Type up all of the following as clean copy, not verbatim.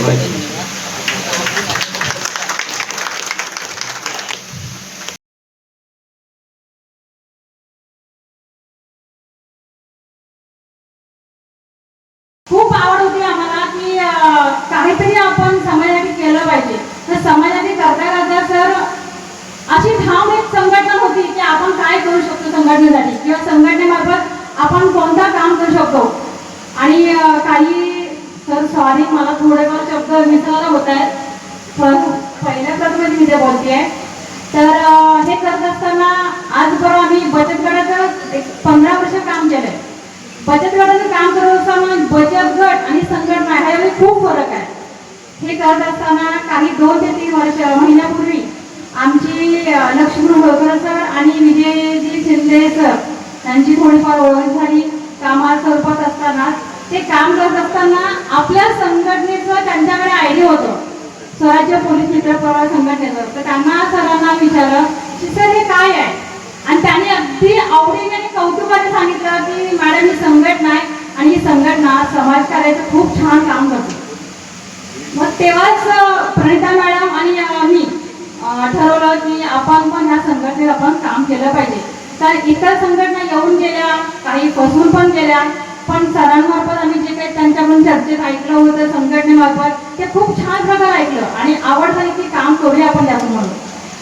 खूप आवड होती आम्हाला की काहीतरी आपण समाजासाठी केलं पाहिजे. तर समाजासाठी करता करता सर अशी ठाम एक संघटना होती की आपण काय करू शकतो संघटनेसाठी किंवा संघटनेमार्फत आपण कोणतं काम करू शकतो. आणि काही सर सॉरी मला थोडेफार शब्द विसरायला होत आहेत. पहिल्या प्रथमेच मी ते बोलते. तर हे करत असताना आजबरोबर आम्ही बचत गटाचं 15 वर्ष काम केलंय. बचत गटाचं काम करत असताना बचत गट आणि संघटना ह्यामध्ये खूप फरक आहे. हे करत असताना काही 2 ते 3 महिन्यापूर्वी आमची लक्ष्मण होळकर सर आणि विजयजी शिंदे सर यांची थोडीफार ओळख झाली. कामात स्वरूपात असताना ते काम करत असताना आपल्या संघटनेचं त्यांच्याकडे आयडिया होतं, स्वराज्य पोलीस मित्र प्रवाह संघटनेचं. तर त्यांना सरांना विचारलं की सर हे काय आहे, आणि त्यांनी अगदी आवडीने आणि कौतुकाने सांगितलं की मॅडम ही संघटना आहे आणि ही संघटना समाजकार्याचं खूप छान काम करते. मग तेव्हाच प्रणिता मॅडम आणि मी ठरवलं की आपण पण ह्या संघटनेत आपण काम केलं पाहिजे. तर इतर संघटना येऊन गेल्या, काही फसवून पण गेल्या, पण सरांमार्फत आम्ही जे काही त्यांच्याकडून चर्चेत ऐकलं होतं संघटनेमार्फत ते खूप छान प्रकारे ऐकलं आणि आवड झाली की काम करूया आपण यातून म्हणून.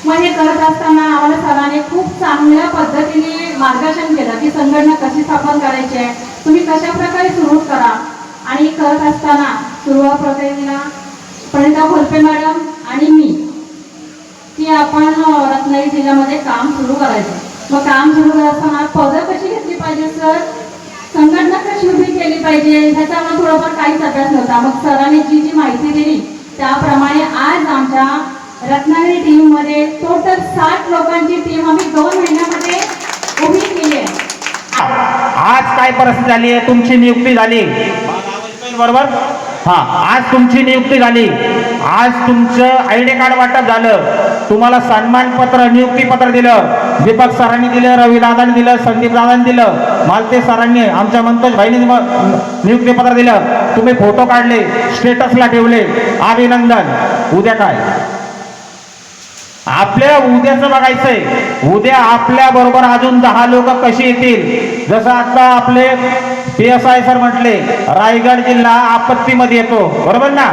मग हे करत असताना आम्हाला सरांनी खूप चांगल्या पद्धतीने मार्गदर्शन केलं की संघटना कशी स्थापन करायची आहे, तुम्ही कशा प्रकारे सुरू करा. आणि करत असताना सुरुवात प्रक्रियेला प्रणिता खोलपे मॅडम आणि मी की आपण रत्नागिरी जिल्ह्यामध्ये काम सुरू करायचं. मग काम सुरू करत असताना पदं कशी घेतली पाहिजे सर, संघटना कशी उभी केली पाहिजे, ह्याचा आम्हाला थोडाफार काहीच अभ्यास नव्हता. मग सरांनी जी माहिती दिली त्याप्रमाणे आज आमच्या रत्नागिरी टीम मध्ये टोटल 60 लोकांची टीम आम्ही 2 महिन्यामध्ये उभी केली आहे. आज काय परिस्थिती झाली आहे, तुमची नियुक्ती झाली बरोबर. आज तुमची नियुक्ती झाली, आज तुमचं आयडी कार्ड वाटप झालं, तुम्हाला सन्मानपत्र नियुक्तीपत्र दिलं, दीपक सरांनी दिलं, रवी दादांनी दिलं, संदीप दादांनी दिलं, मालते सरांनी, आमच्या मंतोष भाईंनी नियुक्तीपत्र दिलं, तुम्ही फोटो काढले, स्टेटसला ठेवले, अभिनंदन. उद्या काय आपल्या उद्याचं बघायचंय. उद्या आपल्या बरोबर अजून 10 लोक कशी येतील. जसं आता आपले PSI सर म्हटले रायगड जिल्हा आपत्तीमध्ये येतो बरोबर ना.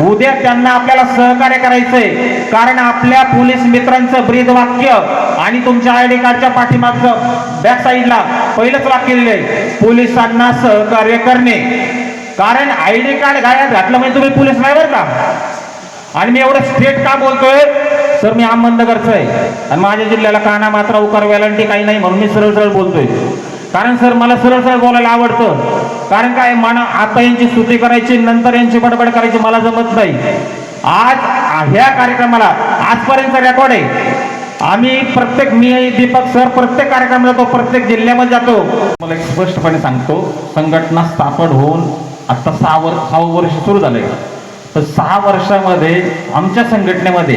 उद्या त्यांना आपल्याला सहकार्य करायचंय, कारण आपल्या पोलीस मित्रांचं ब्रीद वाक्य आणि तुमच्या आयडी कार्डच्या पाठीमागचं बॅक साईडला पहिलंच वाक्य लिहिलंय, पोलिसांना सहकार्य करणे. कारण आयडी कार्ड गाड्यात घातलं म्हणजे तुम्ही पोलीस नाही बरं का. आणि मी एवढं स्ट्रेट का बोलतोय सर, मी अहमदनगरचं आहे आणि माझ्या जिल्ह्याला काना मात्रा उकार वेलांटी काही नाही म्हणून मी सरळ सरळ बोलतोय. कारण सर मला सरळ सरळ बोलायला आवडतं. कारण काय आता यांची स्तुती करायची नंतर यांची बडबड करायची मला जमत नाही. आज ह्या कार्यक्रमाला आजपर्यंत रेकॉर्ड आहे. आम्ही प्रत्येक मी दीपक सर प्रत्येक कार्यक्रमाला जातो, प्रत्येक जिल्ह्यामध्ये जातो. मला एक स्पष्टपणे सांगतो, संघटना स्थापन होऊन आता 6 वर्ष सुरू झालंय. तर 6 वर्षामध्ये आमच्या संघटनेमध्ये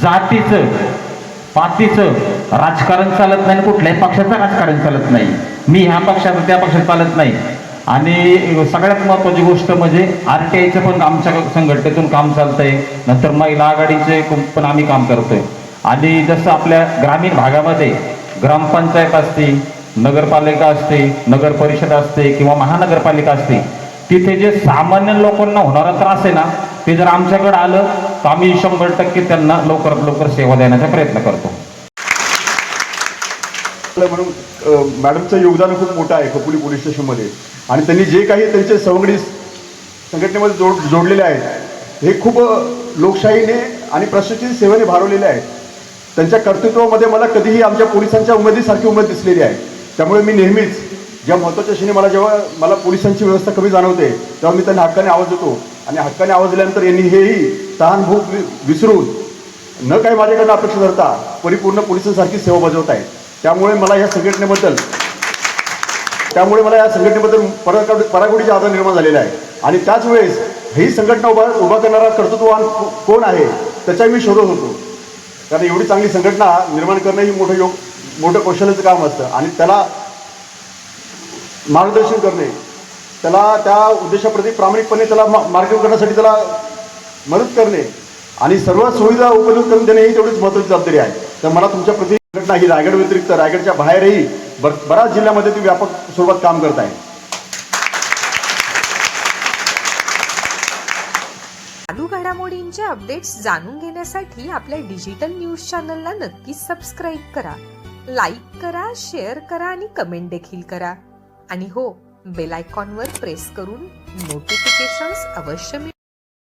जातीचं पातीचं राजकारण चालत नाही, कुठल्याही पक्षाचं राजकारण चालत नाही. मी ह्या पक्षाचं त्या पक्षात चालत नाही. आणि सगळ्यात महत्त्वाची गोष्ट म्हणजे RTIचं पण आमच्या संघटनेतून काम चालतंय, नंतर महिला आघाडीचे पण आम्ही काम करतोय. आणि जसं आपल्या ग्रामीण भागामध्ये ग्रामपंचायत असते, नगरपालिका असते, नगर परिषद असते किंवा महानगरपालिका असते, तिथे जे सामान्य लोकांना होणारा त्रास आहे ना, ते जर आमच्याकडे आलं तर आम्ही 100% त्यांना लवकरात लवकर सेवा देण्याचा प्रयत्न करतो. म्हणून मॅडमचं योगदान खूप मोठं आहे खोपोली पोलीस स्टेशनमध्ये. आणि त्यांनी जे काही त्यांचे सवंगडी संघटनेमध्ये जोडलेले आहेत हे खूप लोकशाहीने आणि प्रशासकीय सेवेने भारवलेले आहेत. त्यांच्या कर्तृत्वामध्ये मला कधीही आमच्या पोलिसांच्या उमेदीसारखी उमेद दिसलेली आहे. त्यामुळे मी नेहमीच ज्या महत्त्वाच्या क्षणी जेव्हा मला पोलिसांची व्यवस्था कमी जाणवते तेव्हा मी त्यांना हक्काने आवाज देतो. आणि हक्काने आवाज दिल्यानंतर यांनी हेही तहानभूक विसरून न काही माझ्याकडनं अपेक्षा धरता परिपूर्ण पोलिसांसारखी सेवा बजावत आहेत. त्यामुळे मला या संघटनेबद्दल पराकोटीचा आदर निर्माण झालेला आहे. आणि त्याच वेळेस ही संघटना उभा करणारा कर्तृत्ववान कोण आहे त्याचा मी शोधत होतो. कारण एवढी चांगली संघटना निर्माण करणं ही मोठं कौशल्याचं काम असतं. आणि त्याला मार्गदर्शन करणे, त्याला त्या उद्देशाप्रती प्रामाणिकपणे त्याला मार्गदर्शन करण्यासाठी त्याला मदत करणे आणि सर्व सुविधा उपलब्ध करून देणे ही तेवढीच महत्त्वाची जबाबदारी आहे. तर मला तुमच्या प्रति संघटना ही रायगड व्यतिरिक्त रायगडच्या बाहेरही बऱ्याच जिल्ह्यामध्ये ती व्यापक स्वरूपात काम करत आहे. चालू घडामोडींचे अपडेट्स जाणून घेण्यासाठी आपल्या डिजिटल न्यूज चॅनलला नक्कीच सबस्क्राईब करा, लाईक करा, शेअर करा आणि कमेंट देखील करा. आणि हो, बेल आयकॉनवर प्रेस करून नोटिफिकेशन्स अवश्य मिळवा.